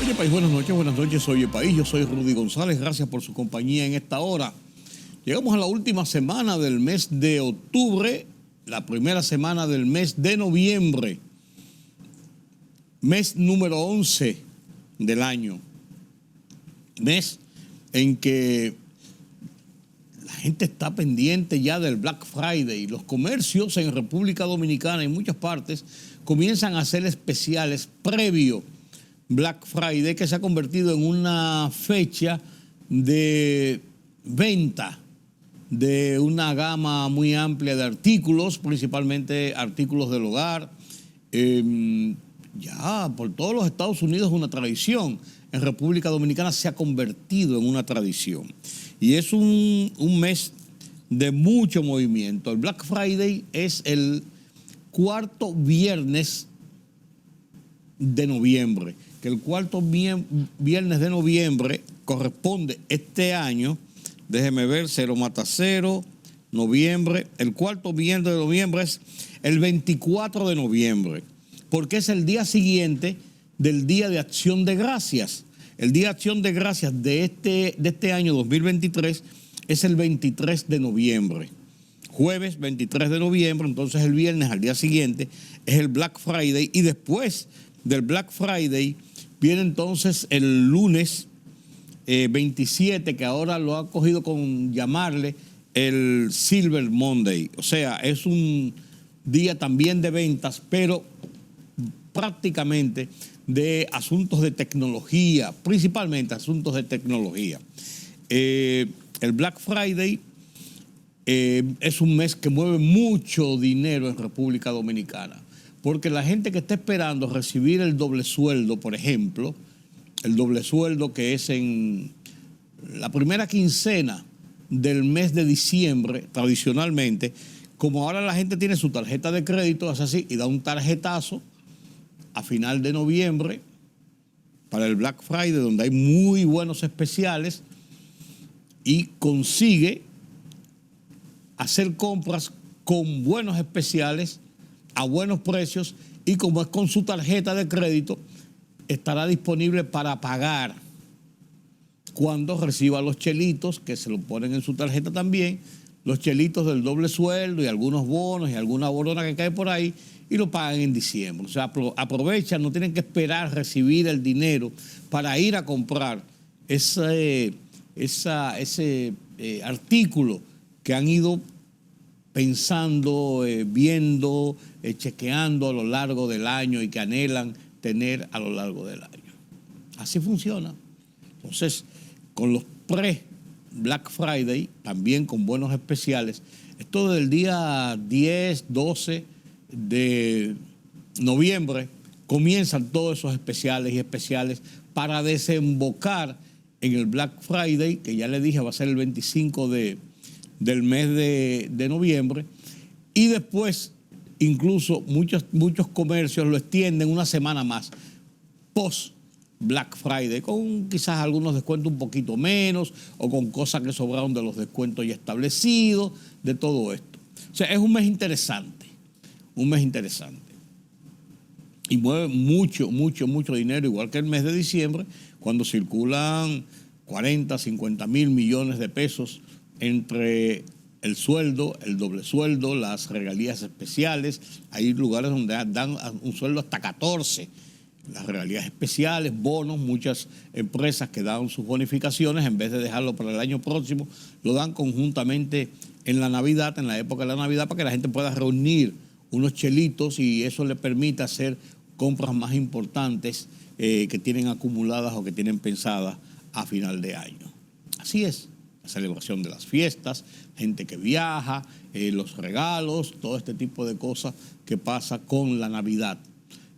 Oye, país, buenas noches, oye, país, yo soy Rudy González, gracias por su compañía en esta hora. Llegamos a la última semana del mes de octubre, la primera semana del mes de noviembre, mes número 11 del año, mes en que la gente está pendiente ya del Black Friday. Los comercios en República Dominicana y en muchas partes comienzan a hacer especiales previo Black Friday, que se ha convertido en una fecha de venta de una gama muy amplia de artículos, principalmente artículos del hogar. Ya por todos los Estados Unidos es una tradición. En República Dominicana se ha convertido en una tradición. Y es un mes de mucho movimiento. El Black Friday es el cuarto viernes de noviembre, que el cuarto viernes de noviembre corresponde este año, déjeme ver, 0 mata 0, noviembre, el cuarto viernes de noviembre es el 24 de noviembre, porque es el día siguiente del Día de Acción de Gracias. El Día de Acción de Gracias de este año 2023 es el 23 de noviembre. Jueves 23 de noviembre, entonces el viernes al día siguiente es el Black Friday, y después del Black Friday viene entonces el lunes 27, que ahora lo ha cogido con llamarle el Silver Monday. O sea, es un día también de ventas, pero prácticamente de asuntos de tecnología, principalmente asuntos de tecnología. El Black Friday es un mes que mueve mucho dinero en República Dominicana, porque la gente que está esperando recibir el doble sueldo, por ejemplo, el doble sueldo que es en la primera quincena del mes de diciembre, tradicionalmente, como ahora la gente tiene su tarjeta de crédito, es así, y da un tarjetazo a final de noviembre para el Black Friday, donde hay muy buenos especiales, y consigue hacer compras con buenos especiales a buenos precios, y como es con su tarjeta de crédito, estará disponible para pagar cuando reciba los chelitos, que se lo ponen en su tarjeta también, los chelitos del doble sueldo y algunos bonos y alguna borona que cae por ahí, y lo pagan en diciembre. O sea, aprovechan, no tienen que esperar recibir el dinero para ir a comprar ese artículo que han ido pensando, viendo, chequeando a lo largo del año y que anhelan tener a lo largo del año. Así funciona. Entonces, con los pre-Black Friday, también con buenos especiales, esto del día 10, 12 de noviembre, comienzan todos esos especiales para desembocar en el Black Friday, que ya le dije va a ser el 25 del mes de noviembre, y después incluso muchos comercios lo extienden una semana más, post Black Friday, con quizás algunos descuentos un poquito menos, o con cosas que sobraron de los descuentos ya establecidos, de todo esto. O sea, es un mes interesante, y mueve mucho dinero, igual que el mes de diciembre, cuando circulan 40, 50 mil millones de pesos entre el sueldo, el doble sueldo, las regalías especiales. Hay lugares donde dan un sueldo hasta 14, las regalías especiales, bonos. Muchas empresas que dan sus bonificaciones, en vez de dejarlo para el año próximo, lo dan conjuntamente en la Navidad, en la época de la Navidad, para que la gente pueda reunir unos chelitos y eso le permite hacer compras más importantes que tienen acumuladas o que tienen pensadas a final de año. Así es. La celebración de las fiestas, gente que viaja, los regalos, todo este tipo de cosas que pasa con la Navidad.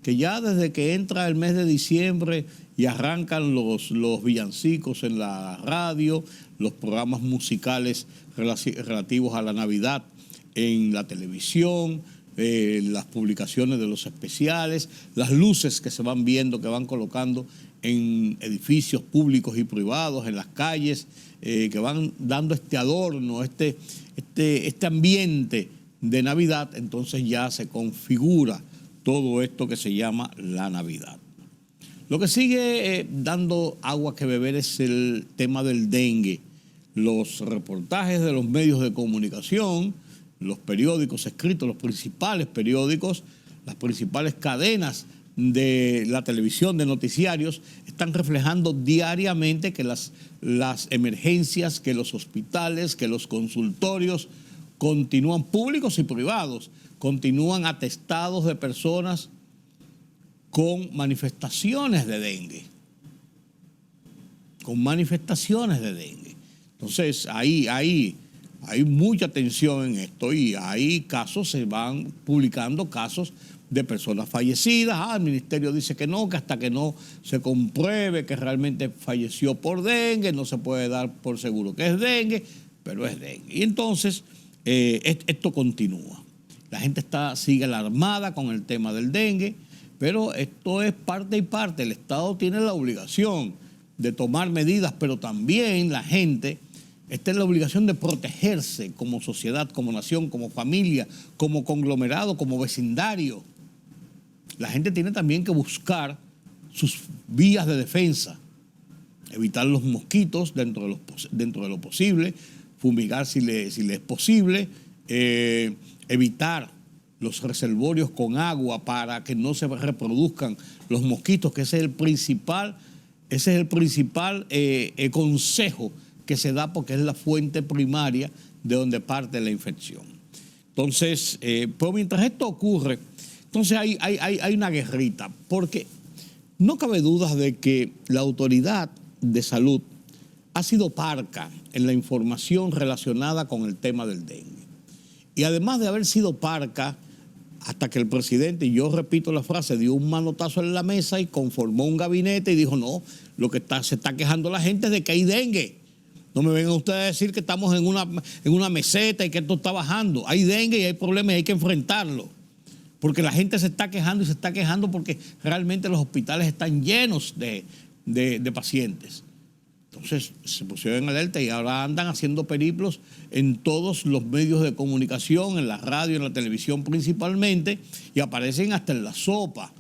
Que ya desde que entra el mes de diciembre y arrancan los villancicos en la radio, los programas musicales relativos a la Navidad en la televisión, las publicaciones de los especiales, las luces que se van viendo, que van colocando en edificios públicos y privados, en las calles, que van dando este adorno, este ambiente de Navidad. Entonces ya se configura todo esto que se llama la Navidad. Lo que sigue dando agua que beber es el tema del dengue. Los reportajes de los medios de comunicación, los periódicos escritos, los principales periódicos, las principales cadenas de la televisión, de noticiarios, están reflejando diariamente que las emergencias, que los hospitales, que los consultorios continúan, públicos y privados, continúan atestados de personas con manifestaciones de dengue. Con manifestaciones de dengue. Entonces, hay mucha tensión en esto y hay casos, se van publicando casos de personas fallecidas. El ministerio dice que no, que hasta que no se compruebe que realmente falleció por dengue, no se puede dar por seguro que es dengue, pero es dengue. Y entonces, esto continúa. La gente sigue alarmada con el tema del dengue, pero esto es parte y parte. El Estado tiene la obligación de tomar medidas, pero también la gente está en la obligación de protegerse como sociedad, como nación, como familia, como conglomerado, como vecindario. La gente tiene también que buscar sus vías de defensa, evitar los mosquitos dentro de lo posible, fumigar si le es posible, evitar los reservorios con agua para que no se reproduzcan los mosquitos, que ese es el principal consejo que se da porque es la fuente primaria de donde parte la infección. Entonces, pues mientras esto ocurre, entonces hay una guerrita, porque no cabe duda de que la autoridad de salud ha sido parca en la información relacionada con el tema del dengue. Y además de haber sido parca, hasta que el presidente, y yo repito la frase, dio un manotazo en la mesa y conformó un gabinete y dijo, no, lo que se está quejando la gente es de que hay dengue. No me vengan ustedes a decir que estamos en una meseta y que esto está bajando. Hay dengue y hay problemas y hay que enfrentarlo. Porque la gente se está quejando y se está quejando porque realmente los hospitales están llenos de pacientes. Entonces se pusieron en alerta y ahora andan haciendo periplos en todos los medios de comunicación, en la radio, en la televisión principalmente, y aparecen hasta en la sopa,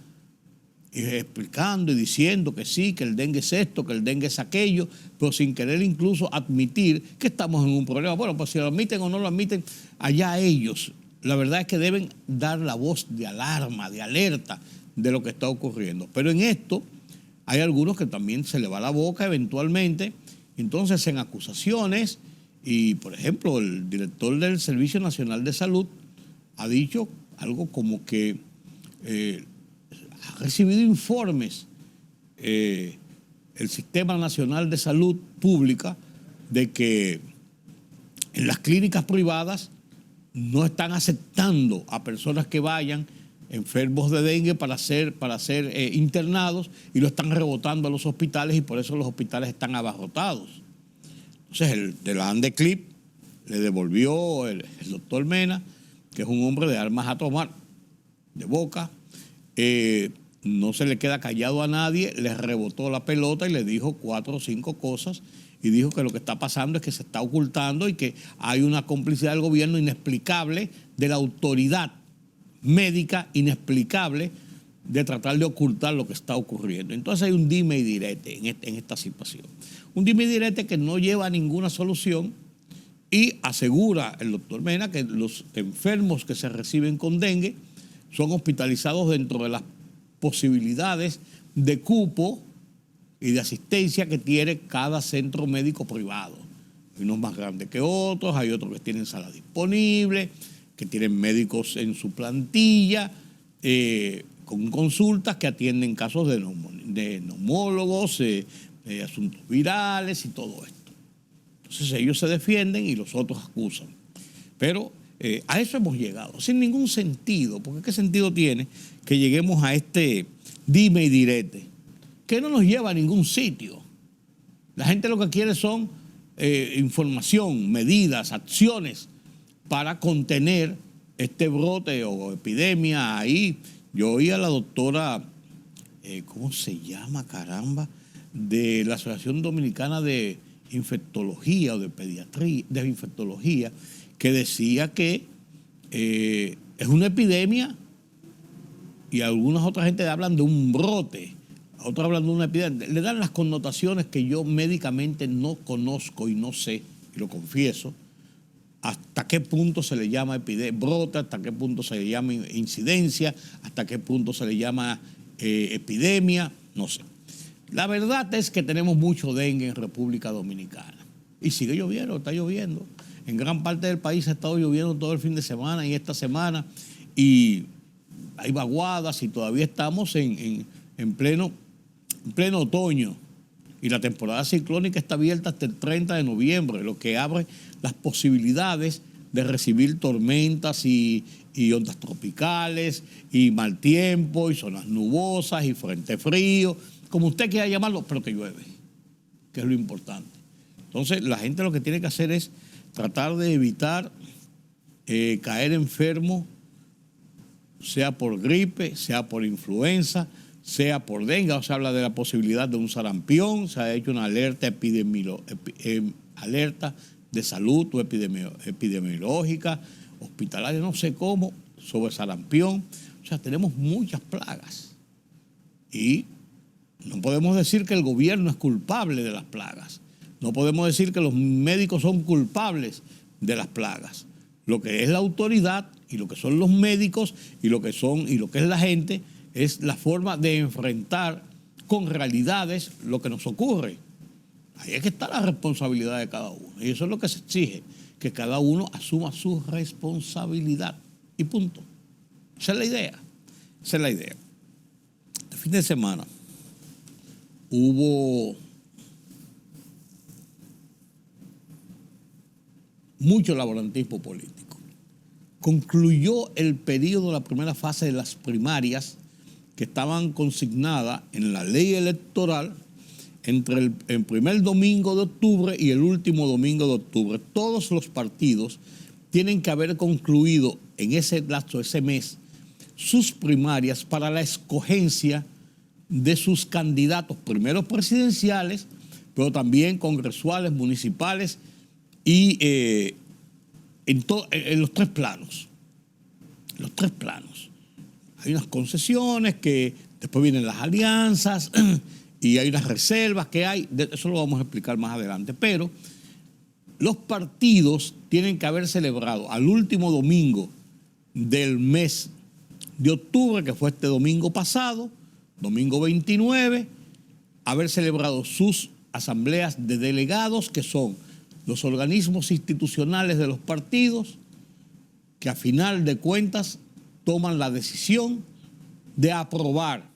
explicando y diciendo que sí, que el dengue es esto, que el dengue es aquello, pero sin querer incluso admitir que estamos en un problema. Bueno, pues si lo admiten o no lo admiten, allá ellos. La verdad es que deben dar la voz de alarma, de alerta de lo que está ocurriendo. Pero en esto hay algunos que también se le va la boca eventualmente, entonces en acusaciones, y por ejemplo el director del Servicio Nacional de Salud ha dicho algo como que ha recibido informes el Sistema Nacional de Salud Pública de que en las clínicas privadas no están aceptando a personas que vayan enfermos de dengue para ser internados y lo están rebotando a los hospitales y por eso los hospitales están abarrotados. Entonces el de la ANDECLIP le devolvió el doctor Mena, que es un hombre de armas a tomar, de boca, no se le queda callado a nadie, le rebotó la pelota y le dijo 4 o 5 cosas y dijo que lo que está pasando es que se está ocultando y que hay una complicidad del gobierno inexplicable, de la autoridad médica inexplicable, de tratar de ocultar lo que está ocurriendo. Entonces hay un dime y direte en esta situación. Un dime y direte que no lleva a ninguna solución y asegura el doctor Mena que los enfermos que se reciben con dengue son hospitalizados dentro de las posibilidades de cupo y de asistencia que tiene cada centro médico privado. Hay unos más grandes que otros, hay otros que tienen sala disponible, que tienen médicos en su plantilla, con consultas que atienden casos de neumólogos, asuntos virales y todo esto. Entonces ellos se defienden y los otros acusan. Pero a eso hemos llegado, sin ningún sentido, porque ¿qué sentido tiene que lleguemos a este dime y direte? Que no nos lleva a ningún sitio. La gente lo que quiere son información, medidas, acciones para contener este brote o epidemia ahí. Yo oí a la doctora, ¿cómo se llama, caramba? De la Asociación Dominicana de Infectología o de Pediatría, de Infectología, que decía que es una epidemia y algunas otras gente hablan de un brote otros hablan de una epidemia, le dan las connotaciones que yo médicamente no conozco y no sé, y lo confieso, hasta qué punto se le llama brote, hasta qué punto se le llama incidencia, hasta qué punto se le llama epidemia, no sé. La verdad es que tenemos mucho dengue en República Dominicana. Y sigue lloviendo, está lloviendo. En gran parte del país ha estado lloviendo todo el fin de semana y esta semana. Y hay vaguadas y todavía estamos en pleno otoño. Y la temporada ciclónica está abierta hasta el 30 de noviembre, lo que abre las posibilidades de recibir tormentas y ondas tropicales, y mal tiempo, y zonas nubosas, y frente frío, como usted quiera llamarlo, pero que llueve, que es lo importante. Entonces, la gente lo que tiene que hacer es tratar de evitar caer enfermo, sea por gripe, sea por influenza, sea por dengue. Se habla de la posibilidad de un sarampión, se ha hecho una alerta alerta de salud o epidemiológica, hospitalaria, no sé cómo, sobre sarampión. O sea, tenemos muchas plagas. Y no podemos decir que el gobierno es culpable de las plagas. No podemos decir que los médicos son culpables de las plagas. Lo que es la autoridad y lo que son los médicos y lo que es la gente es la forma de enfrentar con realidades lo que nos ocurre. Ahí es que está la responsabilidad de cada uno. Y eso es lo que se exige, que cada uno asuma su responsabilidad. Y punto. Esa es la idea. Esa es la idea. El fin de semana hubo mucho laborantismo político. Concluyó el periodo, la primera fase de las primarias que estaban consignadas en la ley electoral entre el primer domingo de octubre y el último domingo de octubre. Todos los partidos tienen que haber concluido en ese lapso, ese mes, sus primarias para la escogencia de sus candidatos, primero presidenciales, pero también congresuales, municipales y en los tres planos. Los tres planos. Hay unas concesiones que después vienen las alianzas y hay unas reservas que hay, eso lo vamos a explicar más adelante, pero los partidos tienen que haber celebrado al último domingo del mes de octubre, que fue este domingo pasado, domingo 29, haber celebrado sus asambleas de delegados, que son los organismos institucionales de los partidos, que a final de cuentas toman la decisión de aprobar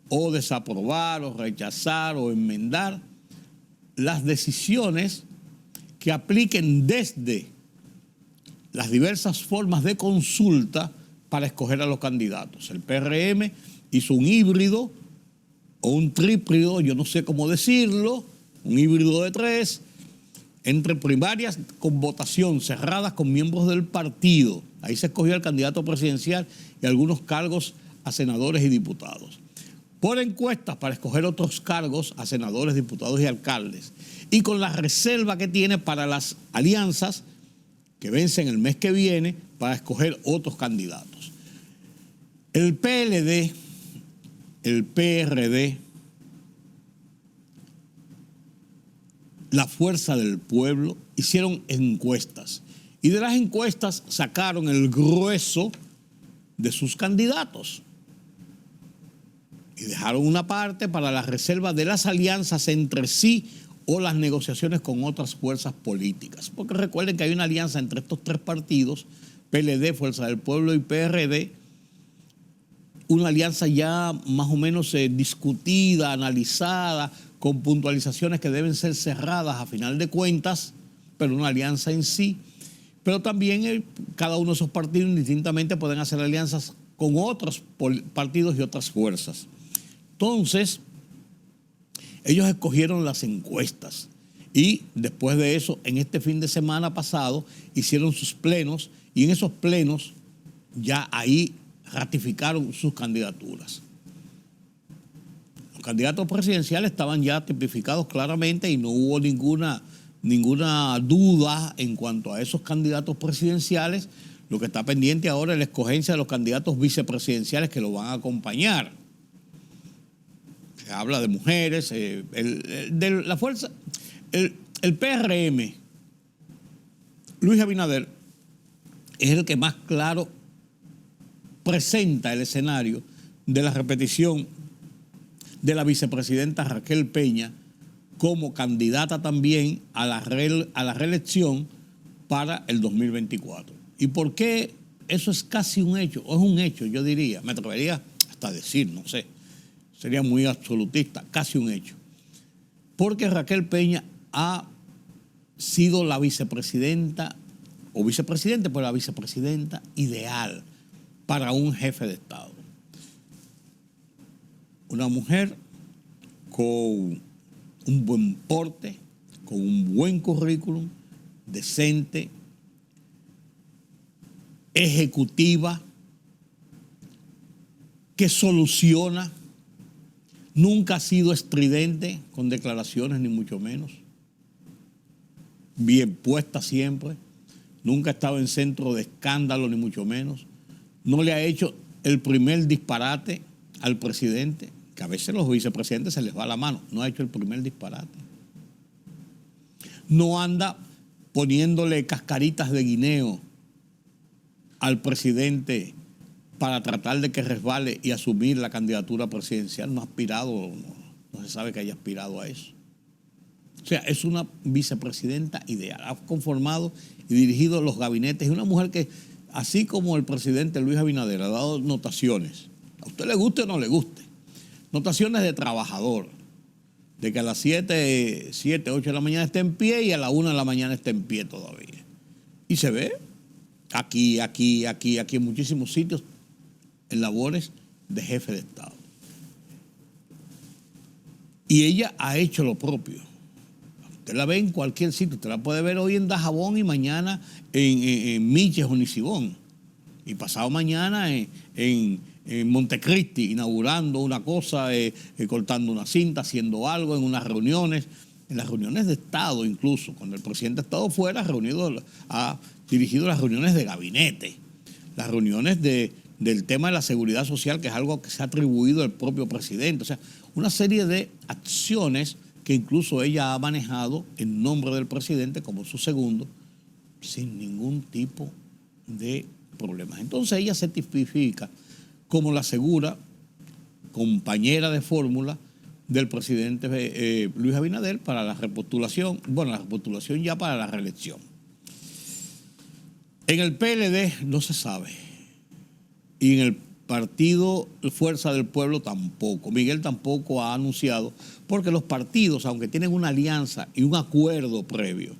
o desaprobar o rechazar o enmendar las decisiones que apliquen desde las diversas formas de consulta para escoger a los candidatos. El PRM hizo un híbrido o un tríprido, yo no sé cómo decirlo, un híbrido de 3, entre primarias con votación cerradas con miembros del partido. Ahí se escogió el candidato presidencial y algunos cargos a senadores y diputados. Por encuestas para escoger otros cargos a senadores, diputados y alcaldes. Y con la reserva que tiene para las alianzas que vencen el mes que viene para escoger otros candidatos. El PLD, el PRD, la Fuerza del Pueblo hicieron encuestas. Y de las encuestas sacaron el grueso de sus candidatos. Y dejaron una parte para la reserva de las alianzas entre sí o las negociaciones con otras fuerzas políticas. Porque recuerden que hay una alianza entre estos tres partidos, PLD, Fuerza del Pueblo y PRD, una alianza ya más o menos discutida, analizada, con puntualizaciones que deben ser cerradas a final de cuentas, pero una alianza en sí. Pero también cada uno de esos partidos indistintamente pueden hacer alianzas con otros partidos y otras fuerzas. Entonces, ellos escogieron las encuestas y después de eso, en este fin de semana pasado, hicieron sus plenos y en esos plenos ya ahí ratificaron sus candidaturas. Los candidatos presidenciales estaban ya tipificados claramente y no hubo ninguna duda en cuanto a esos candidatos presidenciales. Lo que está pendiente ahora es la escogencia de los candidatos vicepresidenciales que lo van a acompañar. se habla de mujeres, de la fuerza, el PRM, Luis Abinader, es el que más claro presenta el escenario de la repetición de la vicepresidenta Raquel Peña como candidata también a la reelección para el 2024. ¿Y por qué eso es casi un hecho? O es un hecho, yo diría, me atrevería hasta decir, no sé, sería muy absolutista, casi un hecho. Porque Raquel Peña ha sido la vicepresidenta, o vicepresidente, pero la vicepresidenta ideal para un jefe de Estado. Una mujer con un buen porte, con un buen currículum, decente, ejecutiva, que soluciona, nunca ha sido estridente con declaraciones, ni mucho menos, bien puesta siempre, nunca ha estado en centro de escándalo, ni mucho menos, no le ha hecho el primer disparate al presidente, que a veces los vicepresidentes se les va la mano, no ha hecho el primer disparate. No anda poniéndole cascaritas de guineo al presidente para tratar de que resbale y asumir la candidatura presidencial. No ha aspirado, no se sabe que haya aspirado a eso. O sea, es una vicepresidenta ideal. Ha conformado y dirigido los gabinetes. Es una mujer que, así como el presidente Luis Abinader, ha dado notaciones. A usted le guste o no le guste. Notaciones de trabajador. De que a las 7, 8 de la mañana esté en pie y a la 1 de la mañana esté en pie todavía. Y se ve aquí, en muchísimos sitios, en labores de jefe de Estado. Y ella ha hecho lo propio. Usted la ve en cualquier sitio. Usted la puede ver hoy en Dajabón y mañana en Miches o Nisibón. Y pasado mañana en Montecristi, inaugurando una cosa, cortando una cinta, haciendo algo en unas reuniones, en las reuniones de Estado incluso. Cuando el presidente ha estado fuera, ha dirigido las reuniones de gabinete, las reuniones del tema de la seguridad social, que es algo que se ha atribuido al propio presidente. O sea, una serie de acciones que incluso ella ha manejado en nombre del presidente como su segundo, sin ningún tipo de problemas. Entonces ella se tipifica como la segura compañera de fórmula del presidente Luis Abinader para la repostulación, la repostulación ya para la reelección. En el PLD no se sabe. Y en el partido Fuerza del Pueblo tampoco. Miguel tampoco ha anunciado, porque los partidos, aunque tienen una alianza y un acuerdo previo,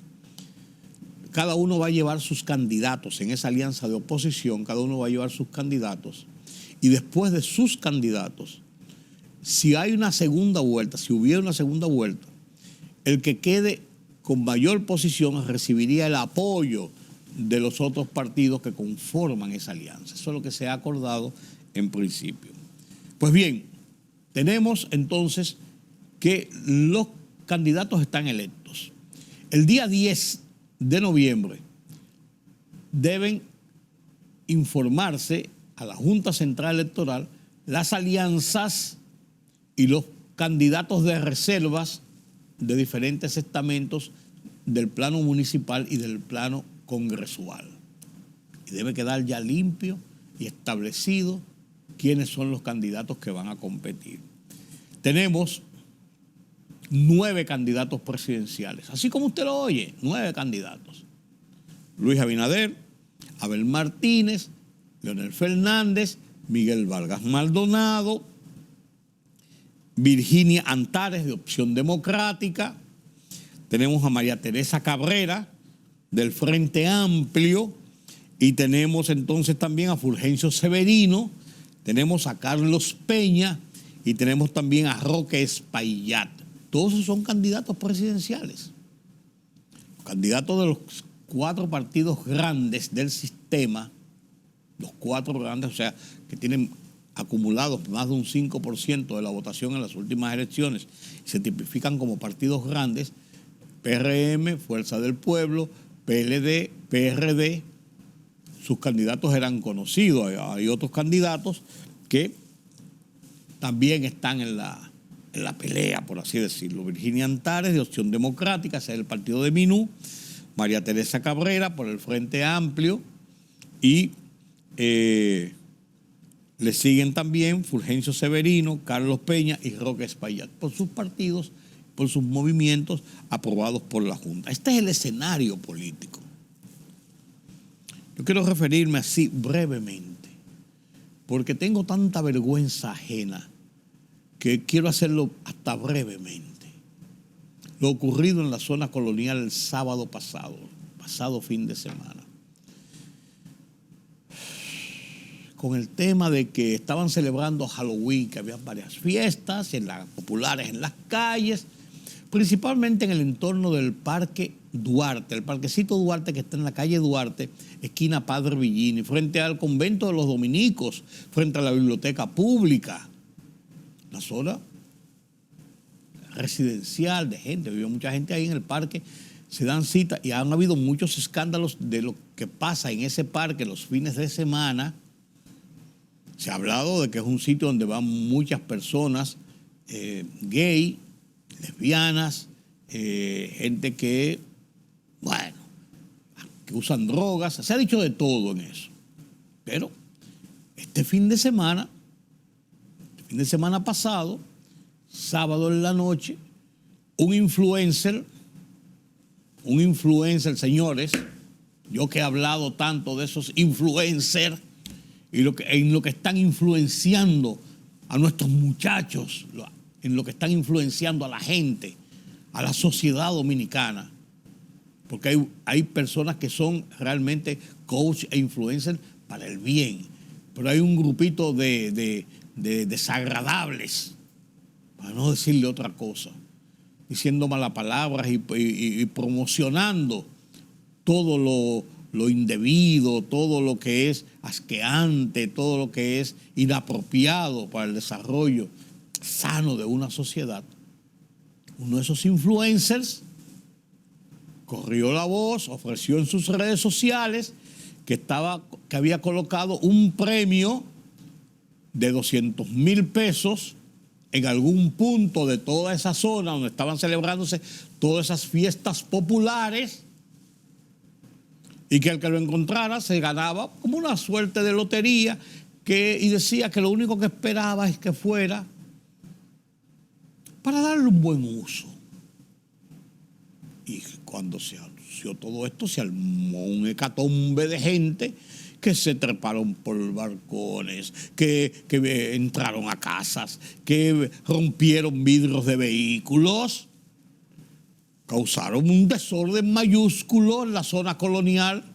cada uno va a llevar sus candidatos en esa alianza de oposición, cada uno va a llevar sus candidatos. Y después de sus candidatos, si hay una segunda vuelta, si hubiera una segunda vuelta, el que quede con mayor posición recibiría el apoyo de los otros partidos que conforman esa alianza. Eso es lo que se ha acordado en principio. Pues bien, tenemos entonces que los candidatos están electos. El día 10 de noviembre deben informarse a la Junta Central Electoral las alianzas y los candidatos de reservas de diferentes estamentos del plano municipal y del plano congresual. Y debe quedar ya limpio y establecido quiénes son los candidatos que van a competir. Tenemos 9 candidatos presidenciales, así como usted lo oye, 9 candidatos. Luis Abinader, Abel Martínez, Leonel Fernández, Miguel Vargas Maldonado, Virginia Antares de Opción Democrática, tenemos a María Teresa Cabrera del Frente Amplio y tenemos entonces también a Fulgencio Severino, tenemos a Carlos Peña y tenemos también a Roque Espaillat. Todos esos son candidatos presidenciales, candidatos de los 4 partidos grandes del sistema, los 4 grandes, o sea, que tienen acumulados más de un 5% de la votación en las últimas elecciones y se tipifican como partidos grandes: PRM, Fuerza del Pueblo, PLD, PRD. Sus candidatos eran conocidos. Hay otros candidatos que también están en en la pelea, por así decirlo. Virginia Antares, de Opción Democrática, ese es el partido de Minú. María Teresa Cabrera, por el Frente Amplio. Y le siguen también Fulgencio Severino, Carlos Peña y Roque Espaillat, por sus partidos, por sus movimientos aprobados por la Junta. Este es el escenario político. Yo quiero referirme así brevemente, porque tengo tanta vergüenza ajena que quiero hacerlo hasta brevemente. Lo ocurrido en la zona colonial el sábado pasado fin de semana. Con el tema de que estaban celebrando Halloween, que había varias fiestas populares en las calles, principalmente en el entorno del Parque Duarte, el Parquecito Duarte que está en la calle Duarte, esquina Padre Villini, frente al convento de los dominicos, frente a la biblioteca pública, una zona residencial de gente, vive mucha gente ahí en el parque, se dan citas y han habido muchos escándalos de lo que pasa en ese parque los fines de semana. Se ha hablado de que es un sitio donde van muchas personas gay, lesbianas, gente que, bueno, que usan drogas. Se ha dicho de todo en eso. Pero este fin de semana pasado, sábado en la noche, un influencer, señores, yo que he hablado tanto de esos influencers, y en lo que están influenciando a nuestros muchachos, en lo que están influenciando a la gente, a la sociedad dominicana. Porque hay personas que son realmente coach e influencers para el bien. Pero hay un grupito de desagradables, para no decirle otra cosa, diciendo malas palabras y promocionando todo lo indebido, todo lo que es asqueante, todo lo que es inapropiado para el desarrollo sano de una sociedad. Uno de esos influencers corrió la voz, ofreció en sus redes sociales que había colocado un premio de 200,000 pesos en algún punto de toda esa zona donde estaban celebrándose todas esas fiestas populares, y que el que lo encontrara se ganaba como una suerte de lotería, y decía que lo único que esperaba es que fuera para darle un buen uso. Y cuando se anunció todo esto, se armó un hecatombe de gente que se treparon por balcones, que entraron a casas, que rompieron vidrios de vehículos, causaron un desorden mayúsculo en la zona colonial,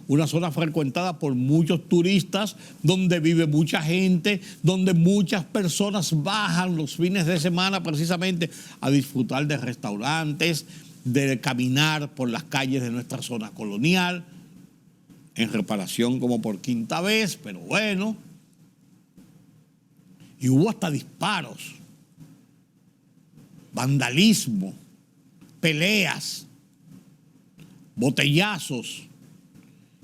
una zona frecuentada por muchos turistas, donde vive mucha gente, donde muchas personas bajan los fines de semana precisamente a disfrutar de restaurantes, de caminar por las calles de nuestra zona colonial, en reparación como por quinta vez, pero bueno. Y hubo hasta disparos, vandalismo, peleas, botellazos.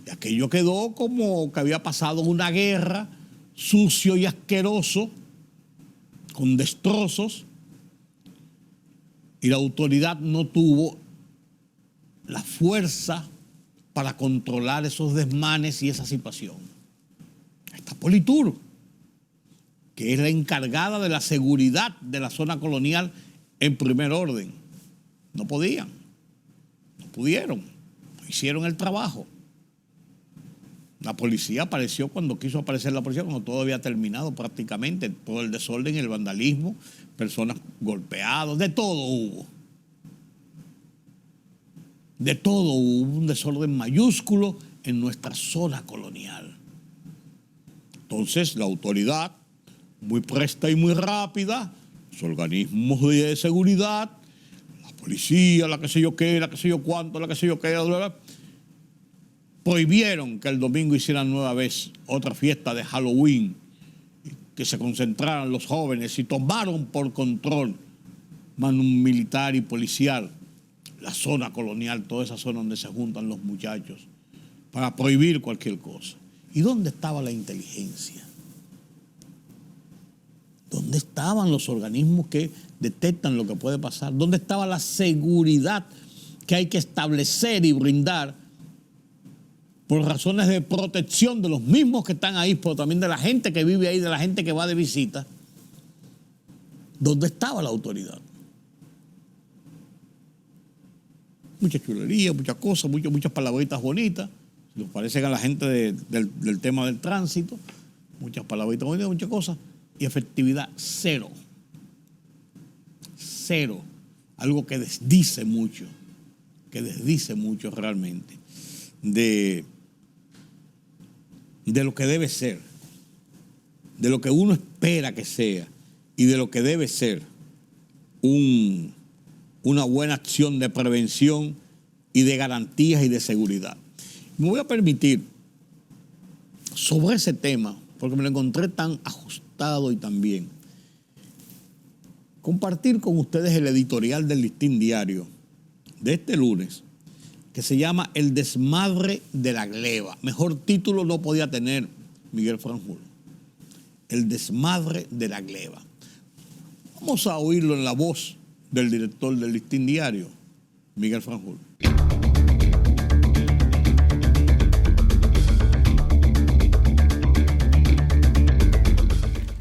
Y aquello quedó como que había pasado una guerra, sucio y asqueroso, con destrozos. Y la autoridad no tuvo la fuerza para controlar esos desmanes y esa situación. Está Politur, que es la encargada de la seguridad de la zona colonial en primer orden. No podían, no pudieron, no hicieron el trabajo. La policía apareció cuando quiso aparecer la policía, cuando todo había terminado prácticamente, todo el desorden, el vandalismo, personas golpeadas, de todo hubo. De todo hubo un desorden mayúsculo en nuestra zona colonial. Entonces la autoridad, muy presta y muy rápida, los organismos de seguridad, la policía, la que sé yo qué, la que sé yo cuánto, la que sé yo qué, prohibieron que el domingo hicieran nueva vez otra fiesta de Halloween, que se concentraran los jóvenes, y tomaron por control mano militar y policial la zona colonial, toda esa zona donde se juntan los muchachos, para prohibir cualquier cosa. ¿Y dónde estaba la inteligencia? ¿Dónde estaban los organismos que detectan lo que puede pasar? ¿Dónde estaba la seguridad que hay que establecer y brindar por razones de protección de los mismos que están ahí, pero también de la gente que vive ahí, de la gente que va de visita? ¿Dónde estaba la autoridad? Mucha chulería, muchas cosas, muchas palabritas bonitas. Nos parecen a la gente del tema del tránsito. Muchas palabritas bonitas, muchas cosas. Y efectividad cero. Cero. Algo que desdice mucho realmente de lo que debe ser, de lo que uno espera que sea y de lo que debe ser una buena acción de prevención y de garantías y de seguridad. Me voy a permitir, sobre ese tema, porque me lo encontré tan ajustado y tan bien, compartir con ustedes el editorial del Listín Diario de este lunes, que se llama El desmadre de la gleba. Mejor título no podía tener Miguel Franjul. El desmadre de la gleba. Vamos a oírlo en la voz del director del Listín Diario, Miguel Franjul.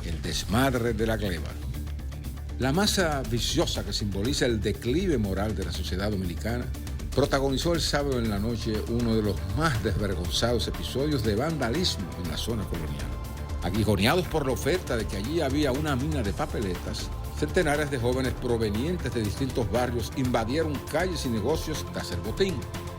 El desmadre de la gleba. La masa viciosa que simboliza el declive moral de la sociedad dominicana protagonizó el sábado en la noche uno de los más desvergonzados episodios de vandalismo en la zona colonial. Aguijoneados por la oferta de que allí había una mina de papeletas, centenares de jóvenes provenientes de distintos barrios invadieron calles y negocios de hacer botín.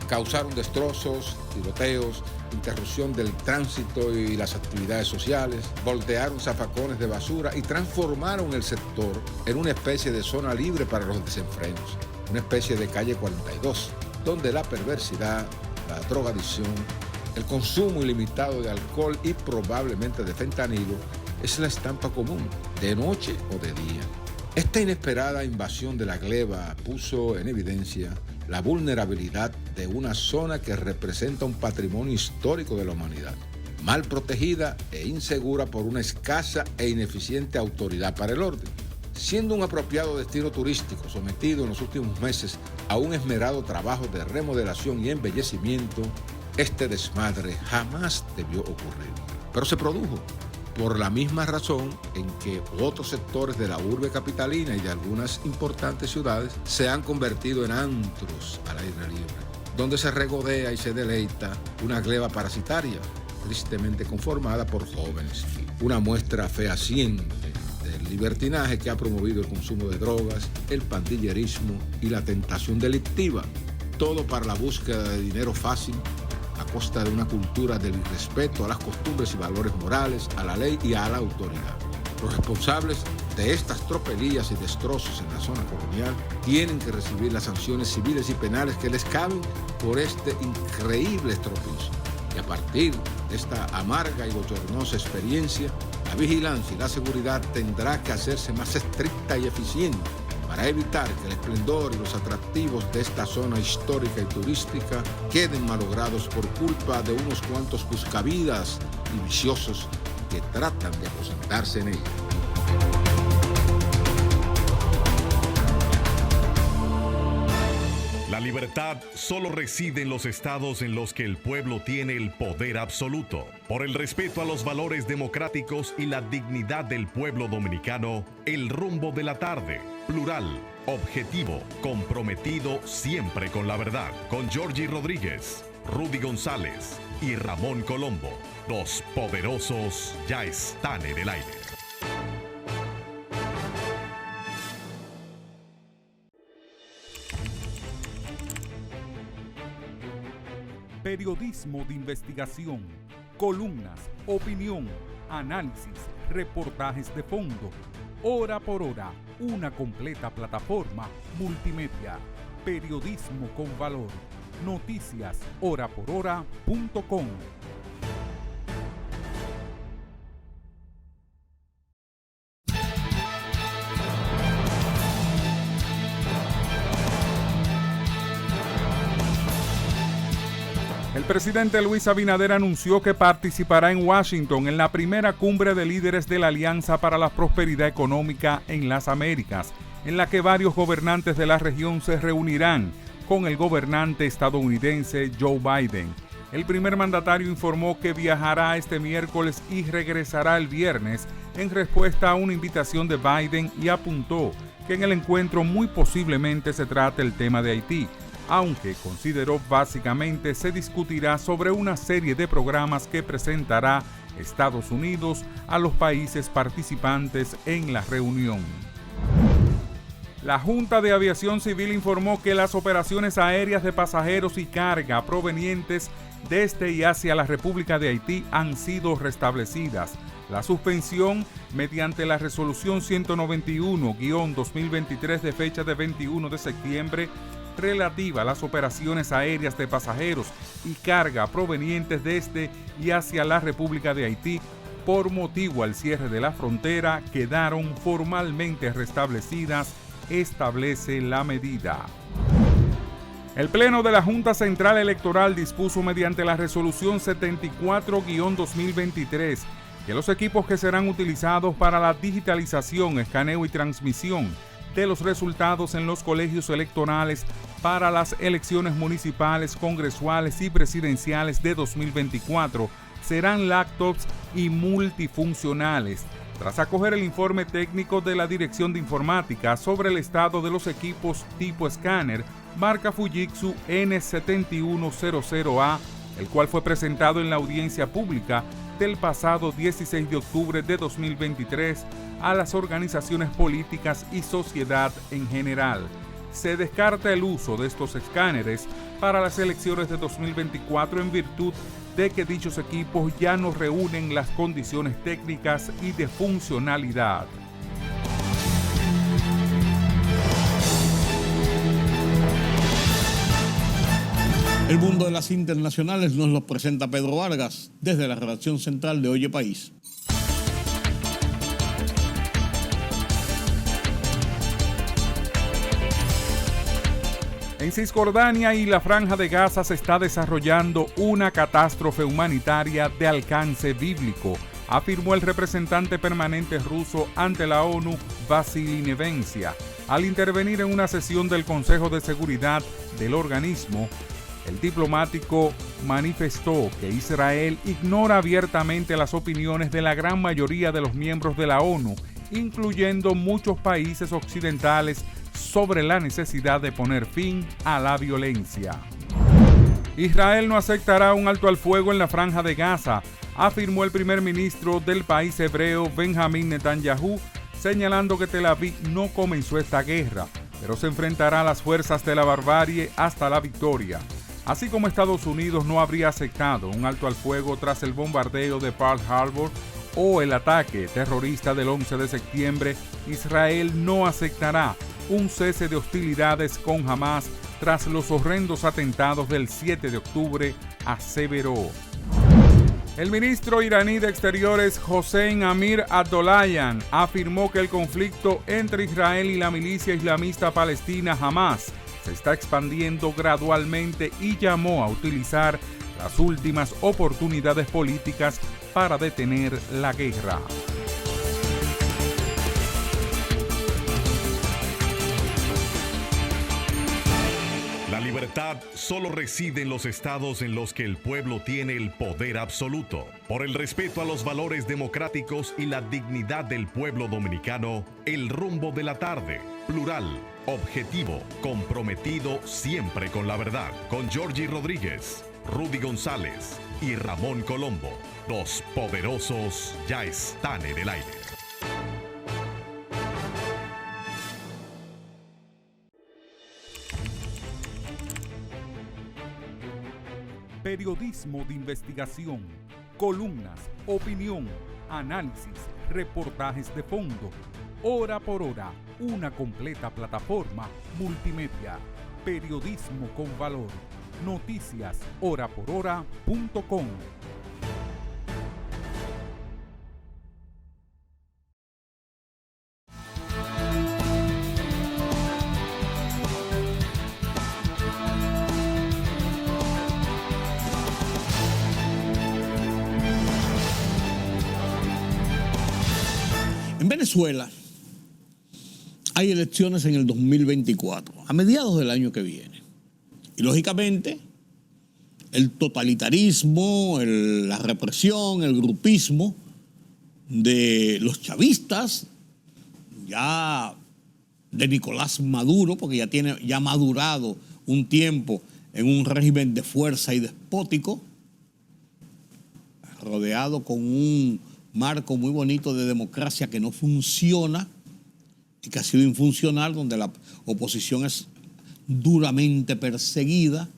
Causaron destrozos, tiroteos, interrupción del tránsito y las actividades sociales, voltearon zafacones de basura y transformaron el sector en una especie de zona libre para los desenfrenos, una especie de calle 42, donde la perversidad, la drogadicción, el consumo ilimitado de alcohol y probablemente de fentanilo es la estampa común, de noche o de día. Esta inesperada invasión de la gleba puso en evidencia la vulnerabilidad de una zona que representa un patrimonio histórico de la humanidad, mal protegida e insegura por una escasa e ineficiente autoridad para el orden. Siendo un apropiado destino turístico sometido en los últimos meses a un esmerado trabajo de remodelación y embellecimiento, este desmadre jamás debió ocurrir. Pero se produjo por la misma razón en que otros sectores de la urbe capitalina y de algunas importantes ciudades se han convertido en antros al aire libre, donde se regodea y se deleita una gleba parasitaria, tristemente conformada por jóvenes. Una muestra fehaciente del libertinaje que ha promovido el consumo de drogas, el pandillerismo y la tentación delictiva, todo para la búsqueda de dinero fácil a costa de una cultura del irrespeto a las costumbres y valores morales, a la ley y a la autoridad. Los responsables de estas tropelías y destrozos en la zona colonial tienen que recibir las sanciones civiles y penales que les caben por este increíble estropicio. Y a partir de esta amarga y bochornosa experiencia, la vigilancia y la seguridad tendrá que hacerse más estricta y eficiente para evitar que el esplendor y los atractivos de esta zona histórica y turística queden malogrados por culpa de unos cuantos buscavidas y viciosos que tratan de aposentarse en ella. La libertad solo reside en los estados en los que el pueblo tiene el poder absoluto. Por el respeto a los valores democráticos y la dignidad del pueblo dominicano, El Rumbo de la Tarde, plural, objetivo, comprometido siempre con la verdad. Con Georgie Rodríguez, Rudy González y Ramón Colombo. Los poderosos ya están en el aire. Periodismo de investigación, columnas, opinión, análisis, reportajes de fondo. Hora por hora, una completa plataforma multimedia. Periodismo con valor. Noticias horaporhora.com. El presidente Luis Abinader anunció que participará en Washington en la primera cumbre de líderes de la Alianza para la Prosperidad Económica en las Américas, en la que varios gobernantes de la región se reunirán con el gobernante estadounidense Joe Biden. El primer mandatario informó que viajará este miércoles y regresará el viernes en respuesta a una invitación de Biden y apuntó que en el encuentro muy posiblemente se trate el tema de Haití, aunque consideró básicamente se discutirá sobre una serie de programas que presentará Estados Unidos a los países participantes en la reunión. La Junta de Aviación Civil informó que las operaciones aéreas de pasajeros y carga provenientes desde y hacia la República de Haití han sido restablecidas. La suspensión, mediante la resolución 191-2023 de fecha de 21 de septiembre, relativa a las operaciones aéreas de pasajeros y carga provenientes desde y hacia la República de Haití, por motivo al cierre de la frontera, quedaron formalmente restablecidas, establece la medida. El Pleno de la Junta Central Electoral dispuso mediante la resolución 74-2023 que los equipos que serán utilizados para la digitalización, escaneo y transmisión de los resultados en los colegios electorales para las elecciones municipales, congresuales y presidenciales de 2024 serán laptops y multifuncionales. Tras acoger el informe técnico de la Dirección de Informática sobre el estado de los equipos tipo escáner, marca Fujitsu N7100A, el cual fue presentado en la audiencia pública del pasado 16 de octubre de 2023 a las organizaciones políticas y sociedad en general. Se descarta el uso de estos escáneres para las elecciones de 2024 en virtud de que dichos equipos ya no reúnen las condiciones técnicas y de funcionalidad. El mundo de las internacionales nos lo presenta Pedro Vargas desde la redacción central de Oye País. En Cisjordania y la Franja de Gaza se está desarrollando una catástrofe humanitaria de alcance bíblico, afirmó el representante permanente ruso ante la ONU, Vasily Nevencia, al intervenir en una sesión del Consejo de Seguridad del organismo. El diplomático manifestó que Israel ignora abiertamente las opiniones de la gran mayoría de los miembros de la ONU, incluyendo muchos países occidentales, sobre la necesidad de poner fin a la violencia. Israel no aceptará un alto al fuego en la Franja de Gaza, afirmó el primer ministro del país hebreo Benjamín Netanyahu, señalando que Tel Aviv no comenzó esta guerra, pero se enfrentará a las fuerzas de la barbarie hasta la victoria. Así como Estados Unidos no habría aceptado un alto al fuego tras el bombardeo de Pearl Harbor o el ataque terrorista del 11 de septiembre, Israel no aceptará un cese de hostilidades con Hamas tras los horrendos atentados del 7 de octubre, aseveró. El ministro iraní de Exteriores Hossein Amir Abdollahian afirmó que el conflicto entre Israel y la milicia islamista palestina Hamas se está expandiendo gradualmente y llamó a utilizar las últimas oportunidades políticas para detener la guerra. La libertad solo reside en los estados en los que el pueblo tiene el poder absoluto. Por el respeto a los valores democráticos y la dignidad del pueblo dominicano, El Rumbo de la Tarde, plural, objetivo, comprometido siempre con la verdad. Con Georgie Rodríguez, Rudy González y Ramón Colombo. Los poderosos ya están en el aire. Periodismo de investigación, columnas, opinión, análisis, reportajes de fondo. Hora por hora, una completa plataforma multimedia. Periodismo con valor. Noticias horaporhora.com. Venezuela hay elecciones en el 2024, a mediados del año que viene. Y lógicamente, el totalitarismo, la represión, el grupismo de los chavistas, ya de Nicolás Maduro, porque ya ha madurado un tiempo en un régimen de fuerza y despótico, rodeado con un marco muy bonito de democracia que no funciona y que ha sido infuncional, donde la oposición es duramente perseguida.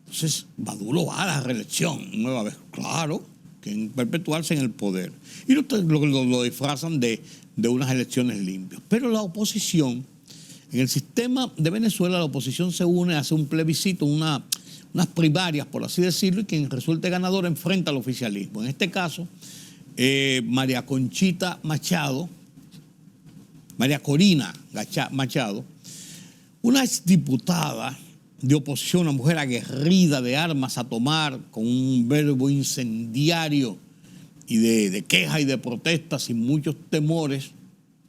Entonces, Maduro va a la reelección nueva vez. Claro, que perpetuarse en el poder. Y lo disfrazan de unas elecciones limpias. Pero la oposición, en el sistema de Venezuela, la oposición se une, hace un plebiscito, unas primarias, por así decirlo, y quien resulte ganador enfrenta al oficialismo. En este caso, María Corina Machado, una exdiputada de oposición, una mujer aguerrida de armas a tomar, con un verbo incendiario y de queja y de protesta sin muchos temores,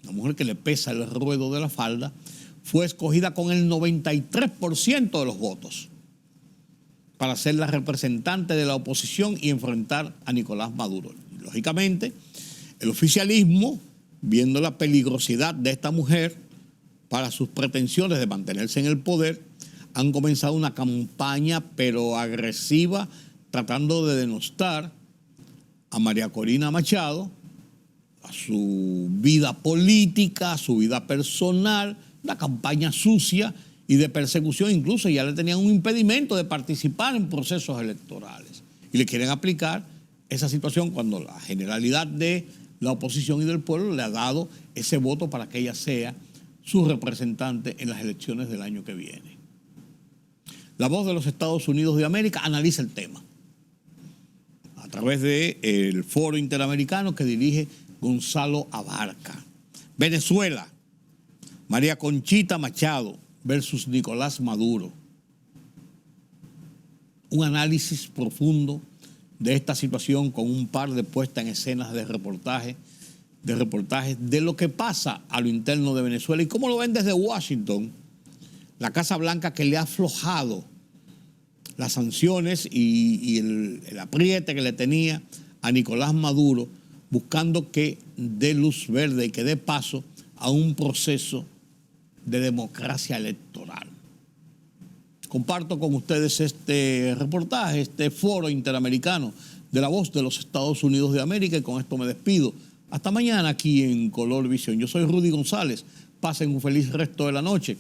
una mujer que le pesa el ruedo de la falda, fue escogida con el 93% de los votos para ser la representante de la oposición y enfrentar a Nicolás Maduro. Y, lógicamente, el oficialismo, viendo la peligrosidad de esta mujer para sus pretensiones de mantenerse en el poder, han comenzado una campaña pero agresiva tratando de denostar a María Corina Machado, a su vida política, a su vida personal, una campaña sucia y de persecución. Incluso ya le tenían un impedimento de participar en procesos electorales. Y le quieren aplicar esa situación cuando la generalidad de la oposición y del pueblo le ha dado ese voto para que ella sea su representante en las elecciones del año que viene. La Voz de los Estados Unidos de América analiza el tema a través del Foro Interamericano que dirige Gonzalo Abarca. Venezuela, María Conchita Machado versus Nicolás Maduro. Un análisis profundo de esta situación con un par de puestas en escenas de reportajes de lo que pasa a lo interno de Venezuela y cómo lo ven desde Washington, la Casa Blanca, que le ha aflojado las sanciones y el apriete que le tenía a Nicolás Maduro, buscando que dé luz verde y que dé paso a un proceso de democracia electoral. Comparto con ustedes este reportaje, este Foro Interamericano de la Voz de los Estados Unidos de América, y con esto me despido. Hasta mañana aquí en Color Visión. Yo soy Rudy González. Pasen un feliz resto de la noche.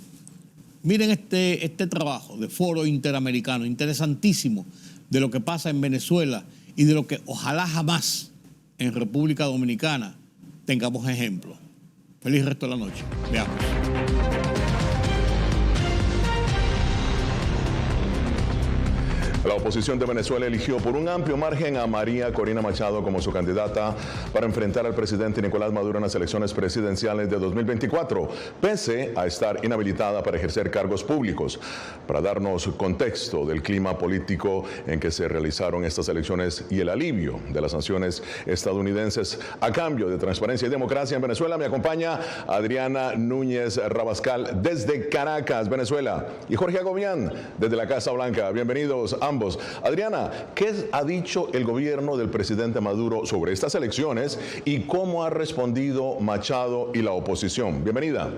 Miren este trabajo de Foro Interamericano, interesantísimo, de lo que pasa en Venezuela y de lo que ojalá jamás en República Dominicana tengamos ejemplo. Feliz resto de la noche. Veamos. La oposición de Venezuela eligió por un amplio margen a María Corina Machado como su candidata para enfrentar al presidente Nicolás Maduro en las elecciones presidenciales de 2024, pese a estar inhabilitada para ejercer cargos públicos. Para darnos contexto del clima político en que se realizaron estas elecciones y el alivio de las sanciones estadounidenses a cambio de transparencia y democracia en Venezuela, me acompaña Adriana Núñez Rabascal desde Caracas, Venezuela, y Jorge Agobián desde la Casa Blanca. Bienvenidos ambos. Adriana, ¿qué ha dicho el gobierno del presidente Maduro sobre estas elecciones y cómo ha respondido Machado y la oposición? Bienvenida.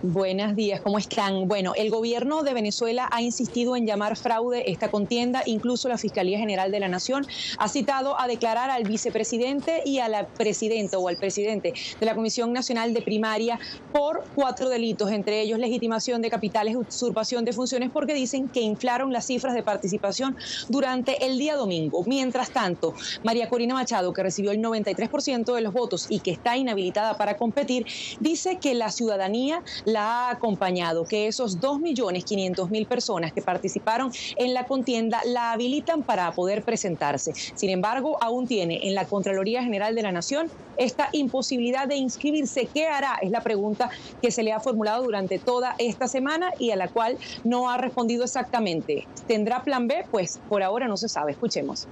Buenos días, ¿cómo están? Bueno, el gobierno de Venezuela ha insistido en llamar fraude esta contienda. Incluso la Fiscalía General de la Nación ha citado a declarar al vicepresidente y a la presidenta o al presidente de la Comisión Nacional de Primaria por 4 delitos, entre ellos legitimación de capitales, usurpación de funciones, porque dicen que inflaron las cifras de participación durante el día domingo. Mientras tanto, María Corina Machado, que recibió el 93% de los votos y que está inhabilitada para competir, dice que la ciudadanía la ha acompañado, que esos 2.500.000 personas que participaron en la contienda la habilitan para poder presentarse. Sin embargo, aún tiene en la Contraloría General de la Nación esta imposibilidad de inscribirse. ¿Qué hará? Es la pregunta que se le ha formulado durante toda esta semana y a la cual no ha respondido exactamente. ¿Tendrá plan B? Pues por ahora no se sabe. Escuchemos.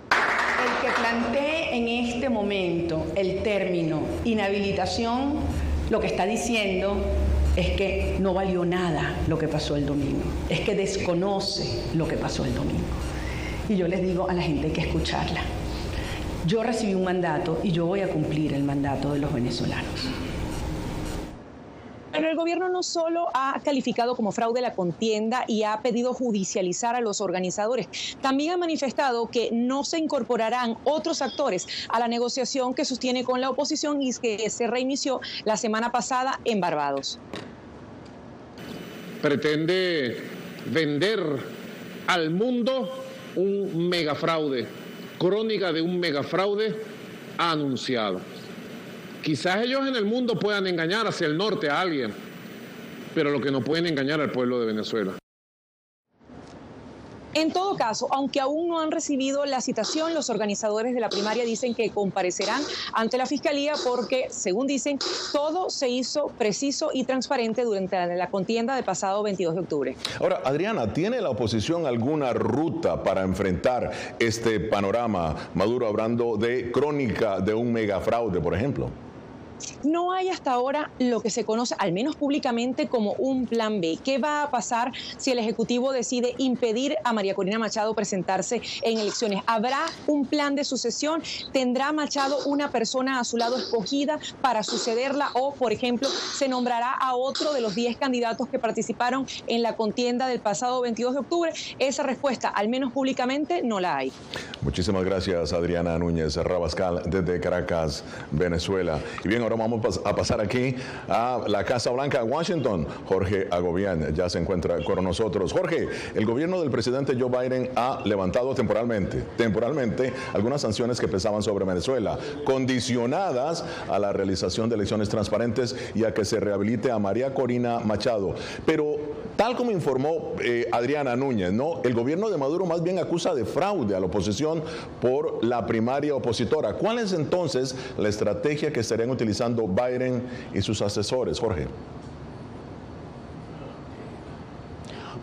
El que planteé en este momento el término inhabilitación, lo que está diciendo es que no valió nada lo que pasó el domingo, es que desconoce lo que pasó el domingo. Y yo les digo a la gente que escucharla. Yo recibí un mandato y yo voy a cumplir el mandato de los venezolanos. Pero el gobierno no solo ha calificado como fraude la contienda y ha pedido judicializar a los organizadores, también ha manifestado que no se incorporarán otros actores a la negociación que sostiene con la oposición y que se reinició la semana pasada en Barbados. Pretende vender al mundo un megafraude, crónica de un megafraude anunciado. Quizás ellos en el mundo puedan engañar hacia el norte a alguien, pero lo que no pueden engañar al pueblo de Venezuela. En todo caso, aunque aún no han recibido la citación, los organizadores de la primaria dicen que comparecerán ante la Fiscalía porque, según dicen, todo se hizo preciso y transparente durante la contienda del pasado 22 de octubre. Ahora, Adriana, ¿tiene la oposición alguna ruta para enfrentar este panorama? Maduro hablando de crónica de un megafraude, por ejemplo. No hay hasta ahora lo que se conoce, al menos públicamente, como un plan B. ¿Qué va a pasar si el Ejecutivo decide impedir a María Corina Machado presentarse en elecciones? ¿Habrá un plan de sucesión? ¿Tendrá Machado una persona a su lado escogida para sucederla? O, por ejemplo, ¿se nombrará a otro de los 10 candidatos que participaron en la contienda del pasado 22 de octubre? Esa respuesta, al menos públicamente, no la hay. Muchísimas gracias, Adriana Núñez Rabascal, desde Caracas, Venezuela. Y bien, ahora vamos a pasar aquí a la Casa Blanca, Washington. Jorge Agobián ya se encuentra con nosotros. Jorge, el gobierno del presidente Joe Biden ha levantado temporalmente algunas sanciones que pesaban sobre Venezuela, condicionadas a la realización de elecciones transparentes y a que se rehabilite a María Corina Machado. Pero, tal como informó Adriana Núñez, ¿no? El gobierno de Maduro más bien acusa de fraude a la oposición por la primaria opositora. ¿Cuál es entonces la estrategia que estarían utilizando Biden y sus asesores, Jorge?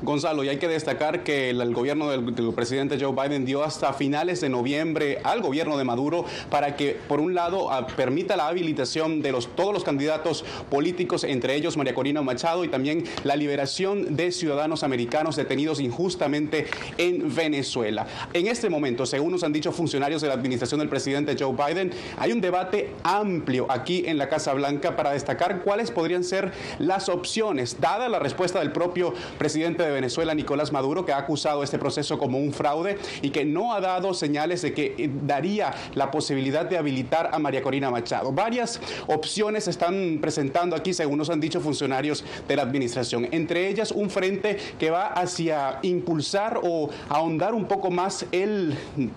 Gonzalo, y hay que destacar que el gobierno del presidente Joe Biden dio hasta finales de noviembre al gobierno de Maduro para que, por un lado, permita la habilitación de todos los candidatos políticos, entre ellos María Corina Machado, y también la liberación de ciudadanos americanos detenidos injustamente en Venezuela. En este momento, según nos han dicho funcionarios de la administración del presidente Joe Biden, hay un debate amplio aquí en la Casa Blanca para destacar cuáles podrían ser las opciones, dada la respuesta del propio presidente de Venezuela, Nicolás Maduro, que ha acusado este proceso como un fraude y que no ha dado señales de que daría la posibilidad de habilitar a María Corina Machado. Varias opciones se están presentando aquí, según nos han dicho funcionarios de la administración. Entre ellas, un frente que va hacia impulsar o ahondar un poco más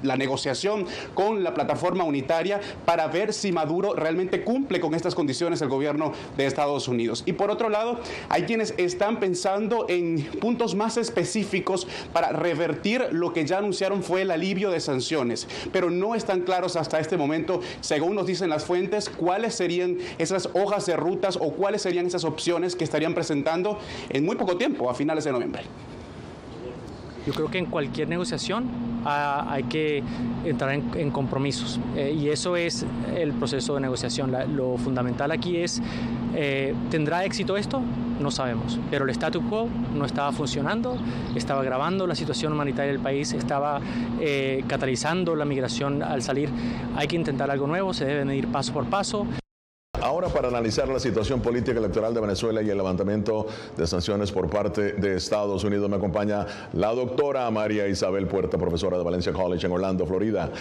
la negociación con la plataforma unitaria para ver si Maduro realmente cumple con estas condiciones del gobierno de Estados Unidos. Y por otro lado, hay quienes están pensando en puntos más específicos para revertir lo que ya anunciaron fue el alivio de sanciones, pero no están claros hasta este momento, según nos dicen las fuentes, cuáles serían esas hojas de rutas o cuáles serían esas opciones que estarían presentando en muy poco tiempo, a finales de noviembre. Yo creo que en cualquier negociación hay que entrar en compromisos y eso es el proceso de negociación. Lo fundamental aquí es, ¿tendrá éxito esto? No sabemos, pero el statu quo no estaba funcionando, estaba agravando la situación humanitaria del país, estaba catalizando la migración al salir. Hay que intentar algo nuevo, se debe medir paso por paso. Ahora, para analizar la situación política electoral de Venezuela y el levantamiento de sanciones por parte de Estados Unidos, me acompaña la doctora María Isabel Puerta, profesora de Valencia College en Orlando, Florida.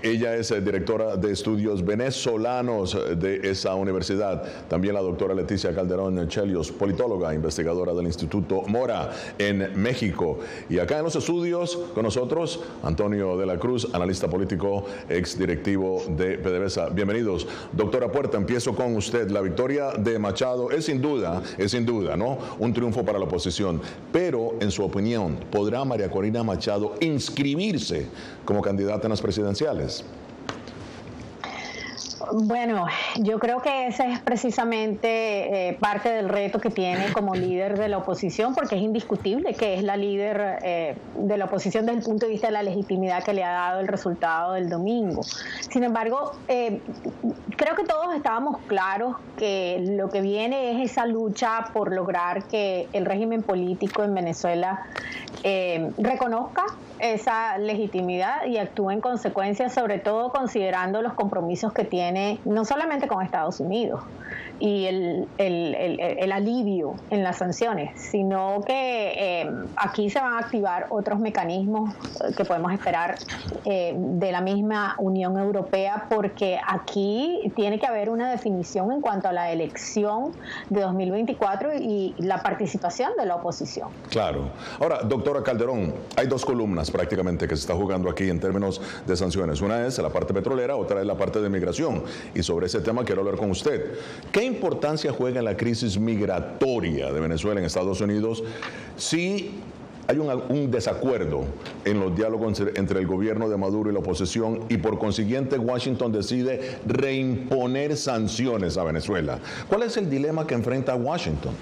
Ella es directora de estudios venezolanos de esa universidad. También la doctora Leticia Calderón Chelios, politóloga, investigadora del Instituto Mora en México. Y acá en los estudios con nosotros, Antonio de la Cruz, analista político, ex directivo de PDVSA. Bienvenidos. Doctora Puerta, empiezo con usted. La victoria de Machado es sin duda, ¿no?, un triunfo para la oposición. Pero, en su opinión, ¿podrá María Corina Machado inscribirse como candidata en las presidenciales? Bueno, yo creo que ese es precisamente parte del reto que tiene como líder de la oposición, porque es indiscutible que es la líder de la oposición desde el punto de vista de la legitimidad que le ha dado el resultado del domingo. Sin embargo, creo que todos estábamos claros que lo que viene es esa lucha por lograr que el régimen político en Venezuela reconozca esa legitimidad y actúe en consecuencia, sobre todo considerando los compromisos que tiene no solamente con Estados Unidos y el alivio en las sanciones, sino que aquí se van a activar otros mecanismos que podemos esperar de la misma Unión Europea, porque aquí tiene que haber una definición en cuanto a la elección de 2024 y la participación de la oposición. Claro. Ahora, doctora Calderón, hay dos columnas prácticamente que se está jugando aquí en términos de sanciones. Una es la parte petrolera, otra es la parte de migración. Y sobre ese tema quiero hablar con usted. ¿Qué importancia juega en la crisis migratoria de Venezuela en Estados Unidos si hay un desacuerdo en los diálogos entre el gobierno de Maduro y la oposición y por consiguiente Washington decide reimponer sanciones a Venezuela? ¿Cuál es el dilema que enfrenta Washington?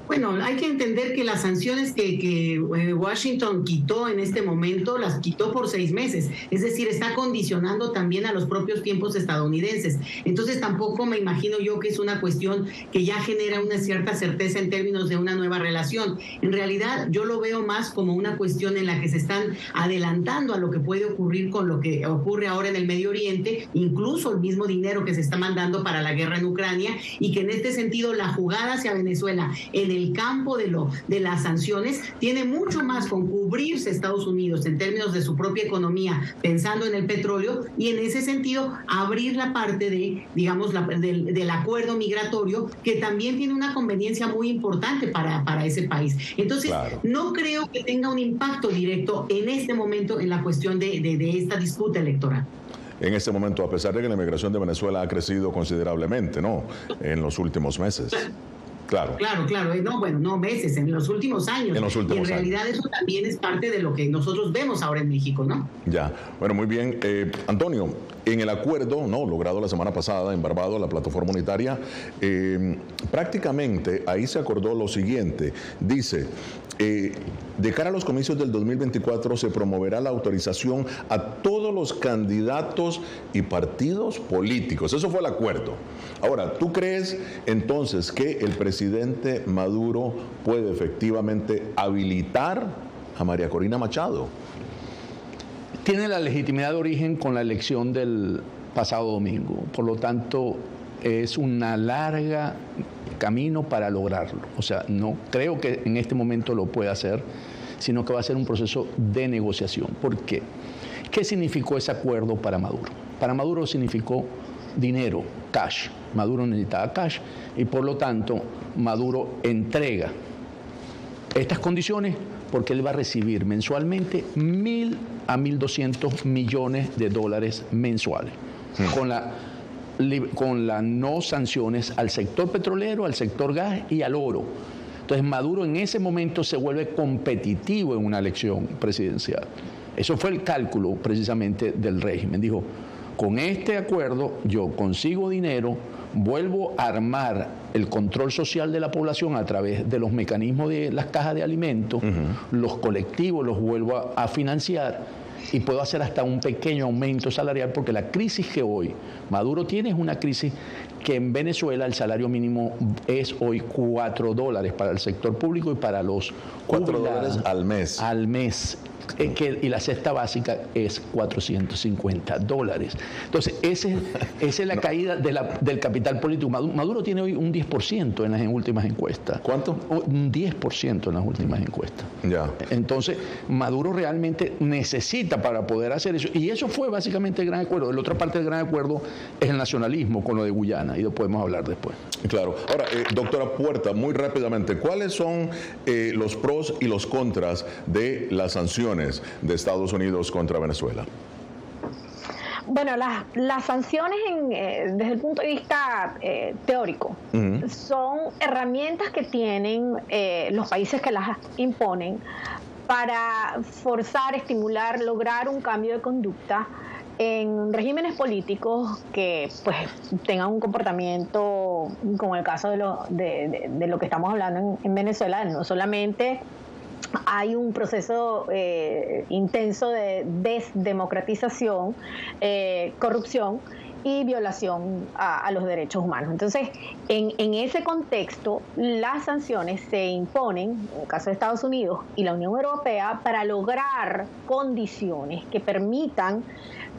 Bueno, hay que entender que las sanciones que Washington quitó en este momento, las quitó por 6 meses. Es decir, está condicionando también a los propios tiempos estadounidenses. Entonces tampoco me imagino yo que es una cuestión que ya genera una cierta certeza en términos de una nueva relación. En realidad yo lo veo más como una cuestión en la que se están adelantando a lo que puede ocurrir con lo que ocurre ahora en el Medio Oriente, incluso el mismo dinero que se está mandando para la guerra en Ucrania, y que en este sentido la jugada hacia Venezuela en el campo de las sanciones tiene mucho más con cubrirse Estados Unidos en términos de su propia economía, pensando en el petróleo, y en ese sentido abrir la parte de, digamos, del acuerdo migratorio, que también tiene una conveniencia muy importante para ese país. Entonces, claro, no creo que tenga un impacto directo en este momento en la cuestión de esta disputa electoral. En este momento, a pesar de que la inmigración de Venezuela ha crecido considerablemente, ¿no?, en los últimos meses. Claro. No meses, en los últimos años. Y en realidad eso también es parte de lo que nosotros vemos ahora en México, ¿no? Ya, bueno, muy bien. Antonio, en el acuerdo, ¿no?, logrado la semana pasada en Barbados, la plataforma unitaria, prácticamente ahí se acordó lo siguiente. Dice, de cara a los comicios del 2024 se promoverá la autorización a todos los candidatos y partidos políticos. Eso fue el acuerdo. Ahora, ¿tú crees entonces que el presidente Maduro puede efectivamente habilitar a María Corina Machado? Tiene la legitimidad de origen con la elección del pasado domingo. Por lo tanto, es una larga camino para lograrlo. O sea, no creo que en este momento lo pueda hacer, sino que va a ser un proceso de negociación. ¿Por qué? ¿Qué significó ese acuerdo para Maduro? Para Maduro significó dinero, cash. Maduro necesitaba cash y por lo tanto Maduro entrega estas condiciones porque él va a recibir mensualmente 1.000 a 1.200 millones de dólares mensuales con las no sanciones al sector petrolero, al sector gas y al oro. Entonces Maduro en ese momento se vuelve competitivo en una elección presidencial. Eso fue el cálculo precisamente del régimen. Dijo, con este acuerdo yo consigo dinero, vuelvo a armar el control social de la población a través de los mecanismos de las cajas de alimentos, los colectivos los vuelvo a financiar y puedo hacer hasta un pequeño aumento salarial, porque la crisis que hoy Maduro tiene es una crisis que en Venezuela el salario mínimo es hoy $4 para el sector público y para los $4 al mes. Al mes. Y la cesta básica es $450. Entonces, esa es la caída del capital político. Maduro tiene hoy un 10% en las últimas encuestas. ¿Cuánto? Un 10% en las últimas encuestas. Ya. Entonces, Maduro realmente necesita para poder hacer eso. Y eso fue básicamente el gran acuerdo. La otra parte del gran acuerdo es el nacionalismo con lo de Guyana, y lo podemos hablar después. Claro. Ahora, doctora Puerta, muy rápidamente, ¿cuáles son los pros y los contras de las sanciones de Estados Unidos contra Venezuela? Bueno, las sanciones desde el punto de vista teórico son herramientas que tienen los países que las imponen para forzar, estimular, lograr un cambio de conducta en regímenes políticos que pues tengan un comportamiento, como el caso de lo que estamos hablando en Venezuela, no solamente hay un proceso intenso de desdemocratización, corrupción y violación a los derechos humanos. Entonces, en ese contexto, las sanciones se imponen, en el caso de Estados Unidos y la Unión Europea, para lograr condiciones que permitan,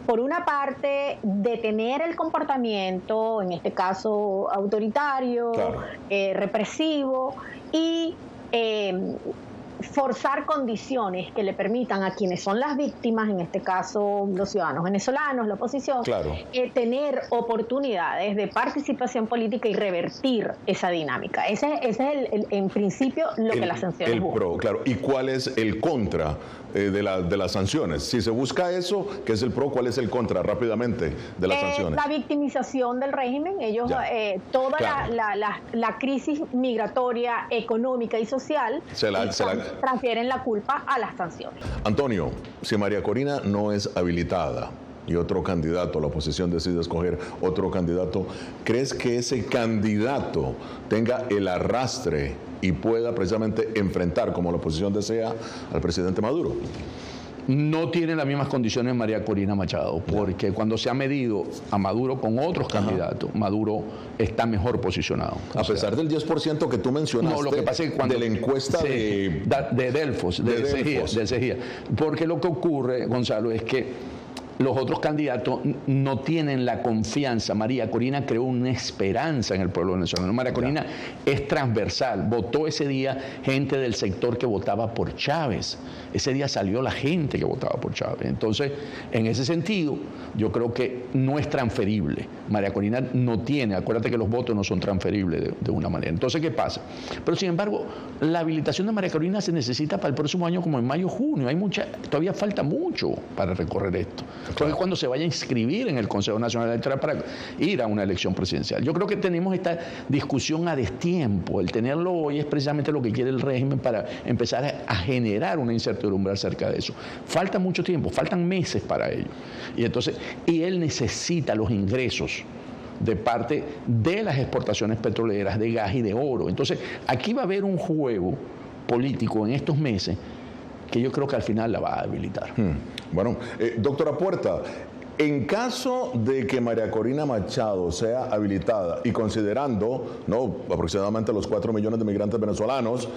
por una parte, detener el comportamiento, en este caso autoritario, claro, represivo, y forzar condiciones que le permitan a quienes son las víctimas, en este caso los ciudadanos venezolanos, la oposición, claro, tener oportunidades de participación política y revertir esa dinámica. Ese es en principio lo que las sanciones buscan. Pro, claro. ¿Y cuál es el contra de las sanciones? Si se busca eso, ¿qué es el pro? ¿Cuál es el contra rápidamente de las sanciones? La victimización del régimen. Ellos, toda claro, la crisis migratoria, económica y social, transfieren la culpa a las sanciones. Antonio, si María Corina no es habilitada y otro candidato, la oposición decide escoger otro candidato, ¿crees que ese candidato tenga el arrastre y pueda precisamente enfrentar, como la oposición desea, al presidente Maduro? No tiene las mismas condiciones María Corina Machado, porque cuando se ha medido a Maduro con otros candidatos, Maduro está mejor posicionado. A pesar del 10% que tú mencionaste, no, lo que pasa es que cuando, de la encuesta de Delfos, del CEGIA. Porque lo que ocurre, Gonzalo, es que los otros candidatos no tienen la confianza. María Corina creó una esperanza en el pueblo venezolano. María Corina es transversal. Votó ese día gente del sector que votaba por Chávez. Ese día salió la gente que votaba por Chávez. Entonces, en ese sentido, yo creo que no es transferible. María Corina no tiene, acuérdate que los votos no son transferibles de una manera. Entonces, ¿qué pasa? Pero, sin embargo, la habilitación de María Corina se necesita para el próximo año, como en mayo, junio. Todavía falta mucho para recorrer esto. Entonces, cuando se vaya a inscribir en el Consejo Nacional Electoral para ir a una elección presidencial. Yo creo que tenemos esta discusión a destiempo. El tenerlo hoy es precisamente lo que quiere el régimen para empezar a generar una incertidumbre acerca de eso. Falta mucho tiempo, faltan meses para ello. Y él necesita los ingresos de parte de las exportaciones petroleras, de gas y de oro. Entonces, aquí va a haber un juego político en estos meses que yo creo que al final la va a habilitar. Bueno, doctora Puerta, en caso de que María Corina Machado sea habilitada y considerando aproximadamente los 4 millones de migrantes venezolanos,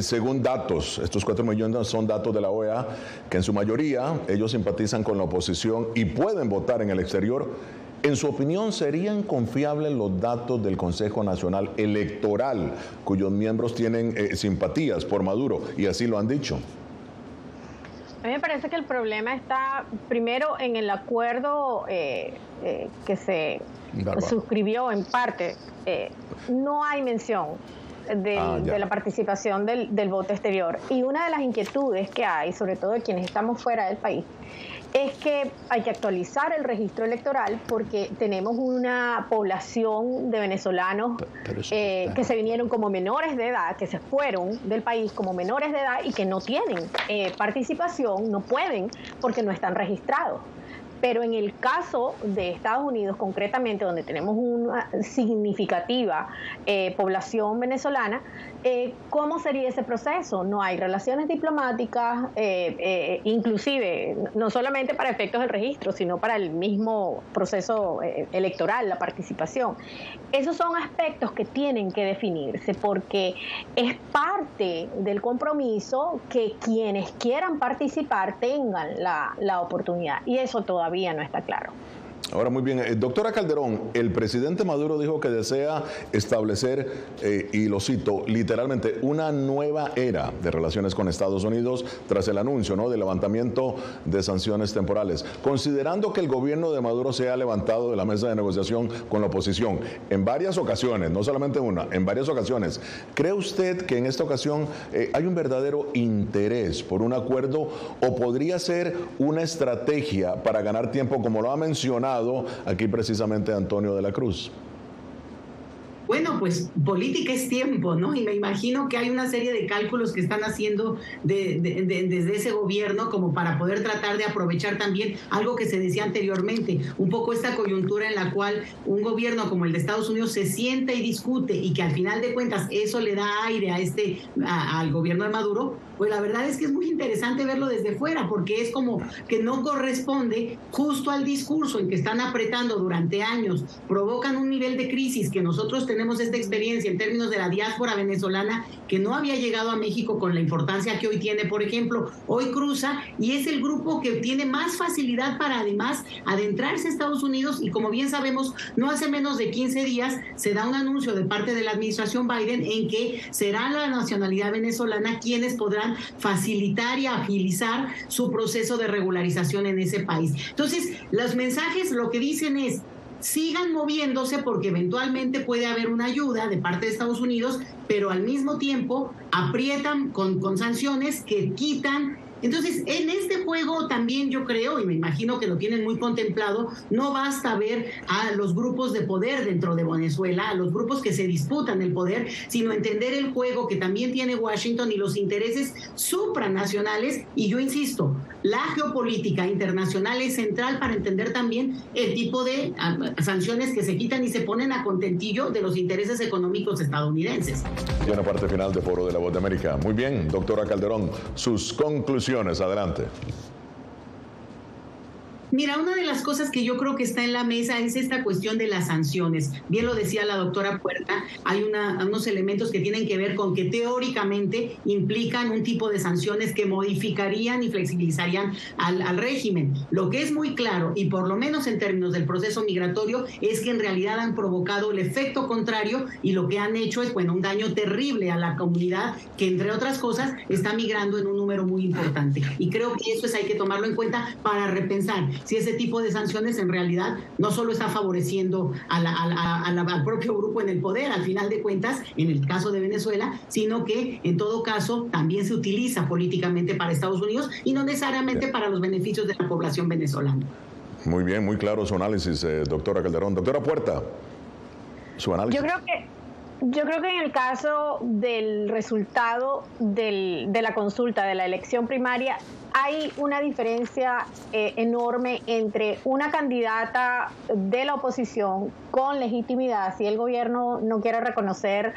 según datos, estos 4 millones son datos de la OEA, que en su mayoría ellos simpatizan con la oposición y pueden votar en el exterior, en su opinión, ¿serían confiables los datos del Consejo Nacional Electoral, cuyos miembros tienen simpatías por Maduro y así lo han dicho? A mí me parece que el problema está primero en el acuerdo que se suscribió en parte. No hay mención de la participación del voto exterior. Y una de las inquietudes que hay, sobre todo de quienes estamos fuera del país, es que hay que actualizar el registro electoral porque tenemos una población de venezolanos que se vinieron como menores de edad, que se fueron del país como menores de edad y que no tienen participación, no pueden porque no están registrados. Pero en el caso de Estados Unidos, concretamente, donde tenemos una significativa población venezolana, ¿cómo sería ese proceso? No hay relaciones diplomáticas, inclusive, no solamente para efectos del registro, sino para el mismo proceso electoral, la participación. Esos son aspectos que tienen que definirse porque es parte del compromiso que quienes quieran participar tengan la oportunidad. Y eso todavía no está claro. Ahora, muy bien. Doctora Calderón, el presidente Maduro dijo que desea establecer, y lo cito, literalmente, una nueva era de relaciones con Estados Unidos tras el anuncio del levantamiento de sanciones temporales. Considerando que el gobierno de Maduro se ha levantado de la mesa de negociación con la oposición en varias ocasiones, no solamente una, en varias ocasiones, ¿cree usted que en esta ocasión hay un verdadero interés por un acuerdo o podría ser una estrategia para ganar tiempo, como lo ha mencionado aquí precisamente Antonio de la Cruz? Bueno, pues política es tiempo, ¿no? Y me imagino que hay una serie de cálculos que están haciendo desde ese gobierno como para poder tratar de aprovechar también algo que se decía anteriormente, un poco esta coyuntura en la cual un gobierno como el de Estados Unidos se sienta y discute y que al final de cuentas eso le da aire al gobierno de Maduro. Pues la verdad es que es muy interesante verlo desde fuera, porque es como que no corresponde justo al discurso en que están apretando durante años, provocan un nivel de crisis que nosotros tenemos esta experiencia en términos de la diáspora venezolana que no había llegado a México con la importancia que hoy tiene. Por ejemplo, hoy cruza y es el grupo que tiene más facilidad para además adentrarse a Estados Unidos, y como bien sabemos, no hace menos de 15 días se da un anuncio de parte de la administración Biden en que será la nacionalidad venezolana quienes podrán facilitar y agilizar su proceso de regularización en ese país. Entonces, los mensajes lo que dicen es: sigan moviéndose porque eventualmente puede haber una ayuda de parte de Estados Unidos, pero al mismo tiempo aprietan con sanciones que quitan. Entonces, en este juego también yo creo, y me imagino que lo tienen muy contemplado, no basta ver a los grupos de poder dentro de Venezuela, a los grupos que se disputan el poder, sino entender el juego que también tiene Washington y los intereses supranacionales. Y yo insisto, la geopolítica internacional es central para entender también el tipo de sanciones que se quitan y se ponen a contentillo de los intereses económicos estadounidenses. Ya en la parte final de Foro de la Voz de América. Muy bien, doctora Calderón, sus conclusiones. Adelante. Mira, una de las cosas que yo creo que está en la mesa es esta cuestión de las sanciones. Bien lo decía la doctora Puerta, hay unos elementos que tienen que ver con que teóricamente implican un tipo de sanciones que modificarían y flexibilizarían al régimen. Lo que es muy claro, y por lo menos en términos del proceso migratorio, es que en realidad han provocado el efecto contrario y lo que han hecho es, un daño terrible a la comunidad que, entre otras cosas, está migrando en un número muy importante. Y creo que eso hay que tomarlo en cuenta para repensar si ese tipo de sanciones en realidad no solo está favoreciendo al propio grupo en el poder, al final de cuentas, en el caso de Venezuela, sino que en todo caso también se utiliza políticamente para Estados Unidos y no necesariamente para los beneficios de la población venezolana. Muy bien, muy claro su análisis, doctora Calderón. Doctora Puerta, su análisis. Yo creo que en el caso del resultado de la consulta, de la elección primaria, hay una diferencia enorme entre una candidata de la oposición con legitimidad, si el gobierno no quiere reconocer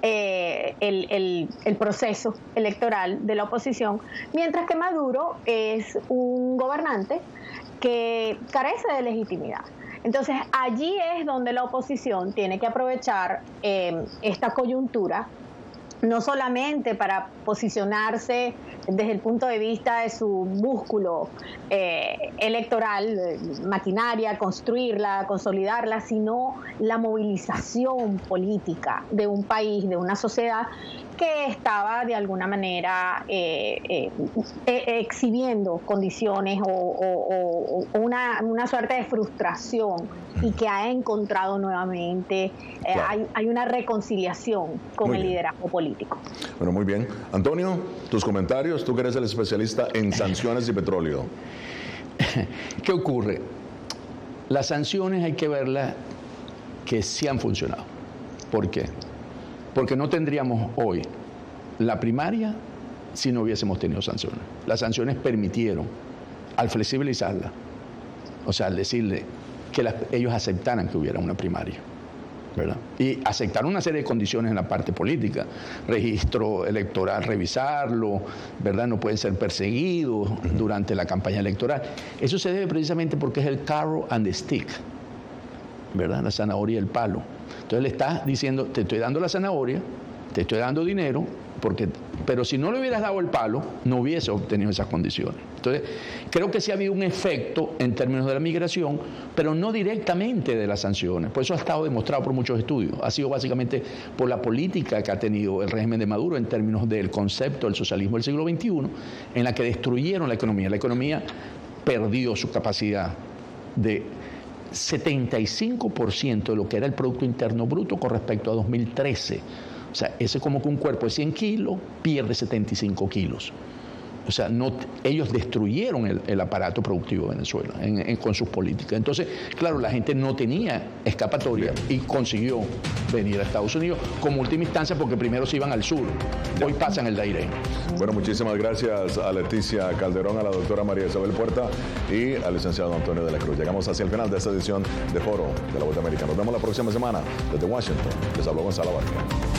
el proceso electoral de la oposición, mientras que Maduro es un gobernante que carece de legitimidad. Entonces, allí es donde la oposición tiene que aprovechar esta coyuntura, no solamente para posicionarse desde el punto de vista de su músculo electoral, maquinaria, construirla, consolidarla, sino la movilización política de un país, de una sociedad que estaba de alguna manera exhibiendo condiciones o una suerte de frustración y que ha encontrado nuevamente, hay una reconciliación con el liderazgo político. Bueno, muy bien. Antonio, tus comentarios, tú que eres el especialista en sanciones y petróleo. ¿Qué ocurre? Las sanciones hay que verlas que sí han funcionado. ¿Por qué? Porque no tendríamos hoy la primaria si no hubiésemos tenido sanciones. Las sanciones permitieron, al flexibilizarla, o sea, al decirle que ellos aceptaran que hubiera una primaria, ¿verdad? Y aceptaron una serie de condiciones en la parte política, registro electoral, revisarlo, ¿verdad? No pueden ser perseguidos durante la campaña electoral. Eso se debe precisamente porque es el carrot and the stick, ¿verdad? La zanahoria y el palo. Entonces le estás diciendo, te estoy dando la zanahoria, te estoy dando dinero, pero si no le hubieras dado el palo, no hubiese obtenido esas condiciones. Entonces, creo que sí ha habido un efecto en términos de la migración, pero no directamente de las sanciones. Por eso ha estado demostrado por muchos estudios. Ha sido básicamente por la política que ha tenido el régimen de Maduro en términos del concepto del socialismo del siglo XXI, en la que destruyeron la economía. La economía perdió su capacidad de 75% de lo que era el Producto Interno Bruto con respecto a 2013. O sea, ese es como que un cuerpo de 100 kilos pierde 75 kilos. O sea, ellos destruyeron el aparato productivo de Venezuela con sus políticas. Entonces, claro, la gente no tenía escapatoria y consiguió venir a Estados Unidos como última instancia porque primero se iban al sur. Hoy pasan el Dairén. Bueno, muchísimas gracias a Leticia Calderón, a la doctora María Isabel Puerta y al licenciado Antonio de la Cruz. Llegamos hacia el final de esta edición de Foro de la Voz de América. Nos vemos la próxima semana desde Washington. Les habló Gonzalo Abarca.